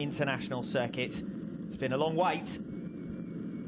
international circuit. It's been a long wait.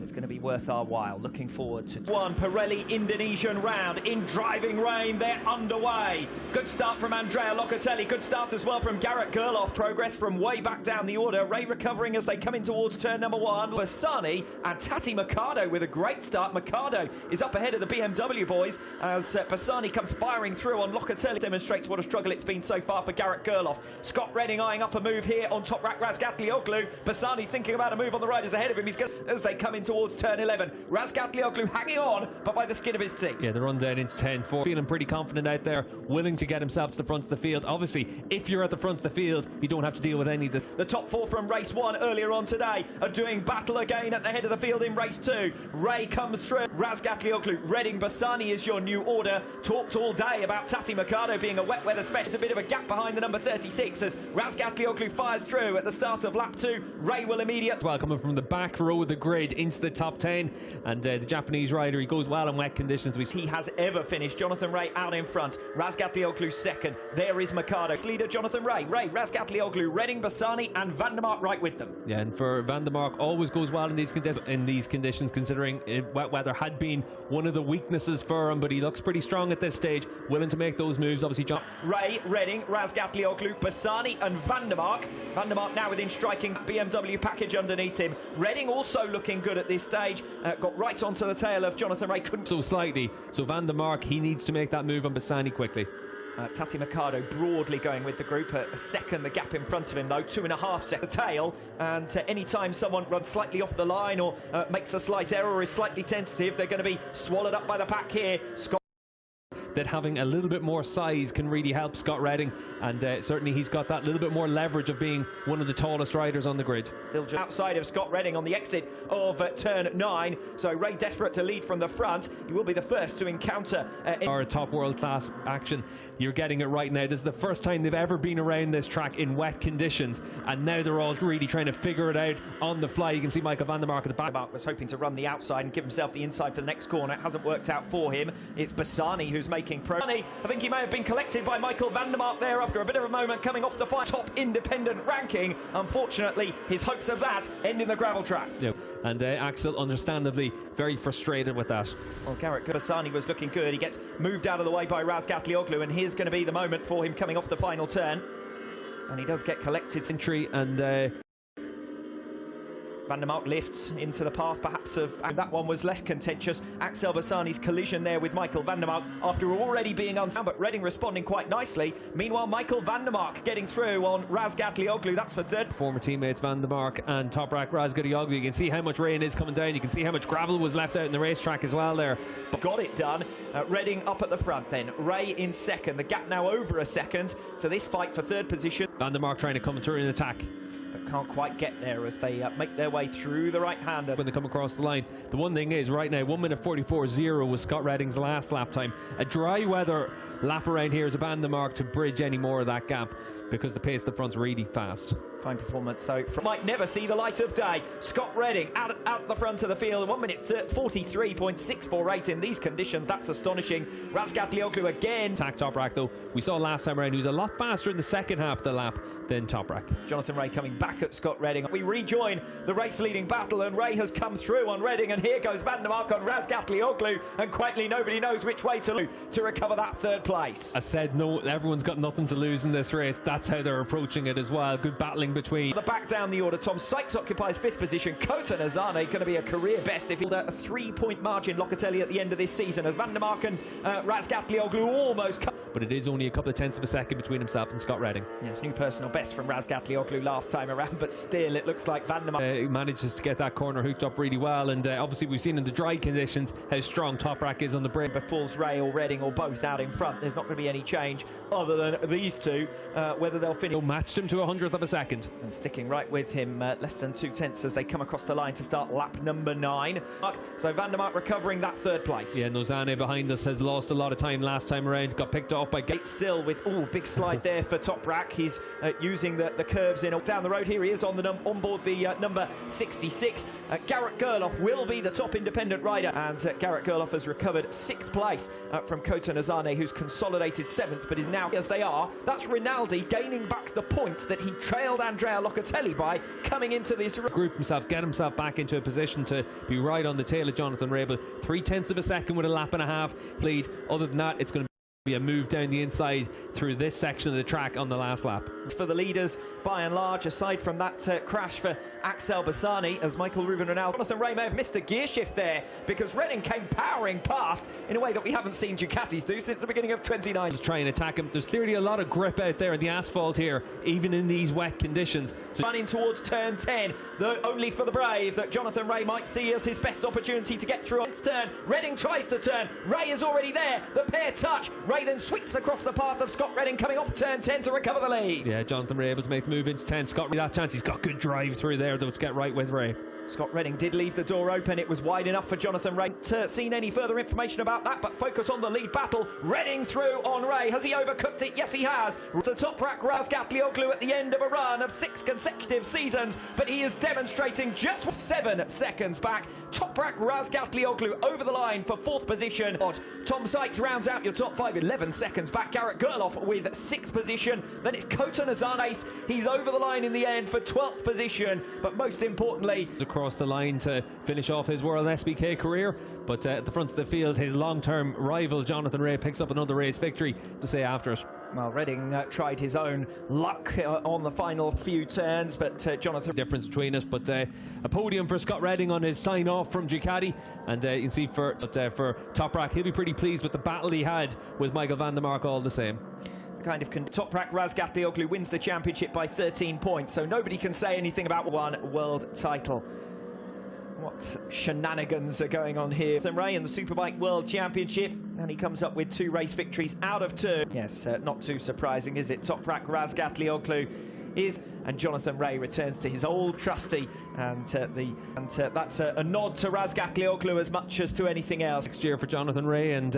It's going to be worth our while. Looking forward to one Pirelli Indonesian round in driving rain. They're underway. Good start from Andrea Locatelli. Good start as well from Garrett Gerloff. Progress from way back down the order. Ray recovering as they come in towards turn number 1. Bassani and Tati Mercado with a great start. Mercado is up ahead of the BMW boys as Bassani comes firing through on Locatelli. Demonstrates what a struggle it's been so far for Garrett Gerloff. Scott Redding eyeing up a move here on top rack. Razgatlioglu. Bassani thinking about a move on the riders ahead of him. He's going as they come in towards turn 11. Razgatlioglu hanging on, but by the skin of his teeth. Yeah, the run down into 10-4. Feeling pretty confident out there, willing to get himself to the front of the field. Obviously, if you're at the front of the field, you don't have to deal with any of this. The top 4 from race 1 earlier on today are doing battle again at the head of the field in race 2. Ray comes through. Razgatlioglu, Redding, Bassani is your new order. Talked all day about Tati Mercado being a wet weather specialist. A bit of a gap behind the number 36 as Razgatlioglu fires through at the start of lap 2. Ray will immediately... Well, coming from the back row of the grid into the top 10, and the Japanese rider, he goes well in wet conditions. He has ever finished. Jonathan Ray out in front. Razgatlioglu second. There is Mercado. Leader Jonathan Ray. Razgatlioglu, Redding, Bassani, and Van der Mark right with them. Yeah, and for Van der Mark, always goes well in these conditions, considering wet weather had been one of the weaknesses for him, but he looks pretty strong at this stage, willing to make those moves. Obviously, John Ray, Redding, Razgatlioglu, Bassani, and Van der Mark. Van der Mark now within striking BMW package underneath him. Redding also looking good at this stage. Got right onto the tail of Jonathan Ray. Couldn't so slightly. So Van der Mark, he needs to make that move on Bassani quickly. Tati Mercado broadly going with the group. A second the gap in front of him though, 2.5 seconds. The tail, and any time someone runs slightly off the line or makes a slight error or is slightly tentative, they're going to be swallowed up by the pack here. Scott that having a little bit more size can really help Scott Redding, and certainly he's got that little bit more leverage of being one of the tallest riders on the grid. Still just outside of Scott Redding on the exit of turn 9, so Ray desperate to lead from the front. He will be the first to encounter our top world-class action. You're getting it right now. This is the first time they've ever been around this track in wet conditions, and now they're all really trying to figure it out on the fly. You can see Michael Van der Mark at the back. Mark was hoping to run the outside and give himself the inside for the next corner. It hasn't worked out for him. It's Bassani who's making progress. I think he may have been collected by Michael Van der Mark there after a bit of a moment coming off the top independent ranking. Unfortunately, his hopes of that end in the gravel track. Yep. And Axel, understandably, very frustrated with that. Well, Garrett Bassani was looking good. He gets moved out of the way by Razgatlioglu, and here's going to be the moment for him coming off the final turn. And he does get collected. Entry and... Van der Mark lifts into the path perhaps of, and that one was less contentious. Axel Bassani's collision there with Michael Van der Mark after already being unsound, but Redding responding quite nicely. Meanwhile, Michael Van der Mark getting through on Razgatlioglu. That's for third. Former teammates Van der Mark and Toprak Razgatlioglu. You can see how much rain is coming down. You can see how much gravel was left out in the racetrack as well there. But got it done. Redding up at the front then. Ray in second. The gap now over a second to this fight for third position. Van der Mark trying to come through in attack, but can't quite get there as they make their way through the right-hander when they come across the line. The one thing is, right now, 1:44.0 was Scott Redding's last lap time. A dry weather lap around here is a Van der Mark to bridge any more of that gap, because the pace at the front's really fast. Fine performance though. Might never see the light of day. Scott Redding out the front of the field. 1:43.648 in these conditions. That's astonishing. Razgatlioglu again. Attack Toprak though. We saw last time around he was a lot faster in the second half of the lap than Toprak. Jonathan Ray coming back at Scott Redding. We rejoin the race leading battle, and Ray has come through on Redding, and here goes Van der Mark on Razgatlioglu, and quietly nobody knows which way to recover that third place. I said no, everyone's got nothing to lose in this race. That's how they're approaching it as well. Good battling between. The back down the order, Tom Sykes occupies 5th position. Kota Nazane going to be a career best if he had a 3-point margin. Locatelli at the end of this season as Van der Mark and Razgatlioglu almost but it is only a couple of tenths of a second between himself and Scott Redding. Yes, new personal best from Razgatlioglu last time around, but still it looks like Van der Mark manages to get that corner hooked up really well, and obviously we've seen in the dry conditions how strong Toprak is on the brake. But falls Ray or Redding or both out in front, there's not going to be any change other than these two, whether they'll finish. Matched him to 100th of a second. And sticking right with him, less than 2 tenths as they come across the line to start lap number 9. So Van der Mark recovering that third place. Yeah, Nozane behind us has lost a lot of time last time around, got picked off by Gates still with, big slide there for Toprak. He's using the curves in down the road. Here he is on board the number 66. Garrett Gerloff will be the top independent rider, and Garrett Gerloff has recovered 6th place from Kota Nazane, who's consolidated 7th, but is now, as they are, that's Rinaldi gaining back the points that he trailed Andrea Locatelli by coming into this. Group himself, get himself back into a position to be right on the tail of Jonathan Ray, but 0.3 of a second with a lap and a half lead. Other than that, it's going to be a move down the inside through this section of the track on the last lap. For the leaders, by and large, aside from that crash for Axel Bassani, as Michael Ruben Ronaldo. Jonathan Ray may have missed a gear shift there because Redding came powering past in a way that we haven't seen Ducatis do since the beginning of 29. Try and attack him. There's clearly a lot of grip out there in the asphalt here, even in these wet conditions. So running towards turn 10, only for the brave that Jonathan Ray might see as his best opportunity to get through on turn. Redding tries to turn. Ray is already there. The pair touch. Ray then sweeps across the path of Scott Redding coming off turn 10 to recover the lead. Yeah, Jonathan Ray able to make the move into 10. Scott, that chance, he's got good drive through there though to get right with Ray. Scott Redding did leave the door open. It was wide enough for Jonathan Ray. Haven't seen any further information about that, but focus on the lead battle. Redding through on Ray. Has he overcooked it? Yes, he has. To Toprak Razgatlioglu at the end of a run of 6 consecutive seasons, but he is demonstrating just 7 seconds back. Toprak Razgatlioglu over the line for 4th position. Tom Sykes rounds out your top 5, 11 seconds back. Garrett Gerloff with 6th position. Then it's Kotan Azanes. He's over the line in the end for 12th position, but most importantly, across the line to finish off his World SBK career, but at the front of the field, his long-term rival Jonathan Ray picks up another race victory to say after it. Well, Redding tried his own luck on the final few turns, but Jonathan... Difference between us, but a podium for Scott Redding on his sign-off from Ducati, and you can see for Toprak, he'll be pretty pleased with the battle he had with Michael van der Mark all the same. Toprak Razgatlioglu wins the championship by 13 points, so nobody can say anything about one world title. What shenanigans are going on here? Ray in the Superbike World Championship, and he comes up with 2 race victories out of 2. Yes, not too surprising, is it? Toprak Razgatlioglu is, and Jonathan Ray returns to his old trusty, and that's a nod to Razgatlioglu as much as to anything else. Next year for Jonathan Ray, and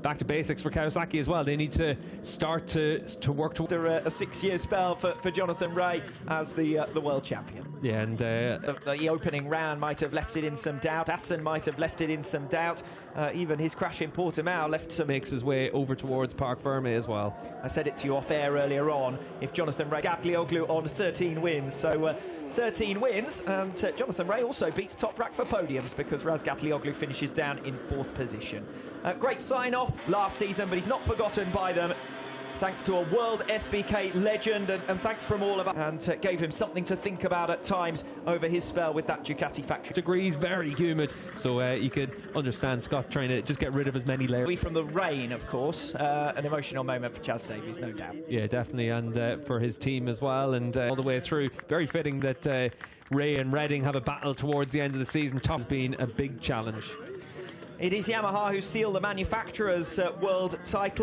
back to basics for Kawasaki as well. They need to start to work toward a 6-year spell for Jonathan Ray as the world champion. Yeah, and the opening round might have left it in some doubt. Assen might have left it in some doubt. Even his crash in Portimao left some. Makes his way over towards Parc Ferme as well. I said it to you off air earlier on. If Jonathan Ray, Razgatlioglu on 13 wins, so 13 wins, and Jonathan Ray also beats Toprak for podiums because Razgatlioglu finishes down in 4th position. Great sign-off last season, but he's not forgotten by them. Thanks to a World SBK legend, and thanks from all of us, and gave him something to think about at times over his spell with that Ducati factory. Degrees, very humid, so you could understand Scott trying to just get rid of as many layers. From the rain, of course, an emotional moment for Chaz Davies, no doubt. Yeah, definitely, and for his team as well, and all the way through. Very fitting that Ray and Redding have a battle towards the end of the season. Top has been a big challenge. It is Yamaha who seal the manufacturer's world title.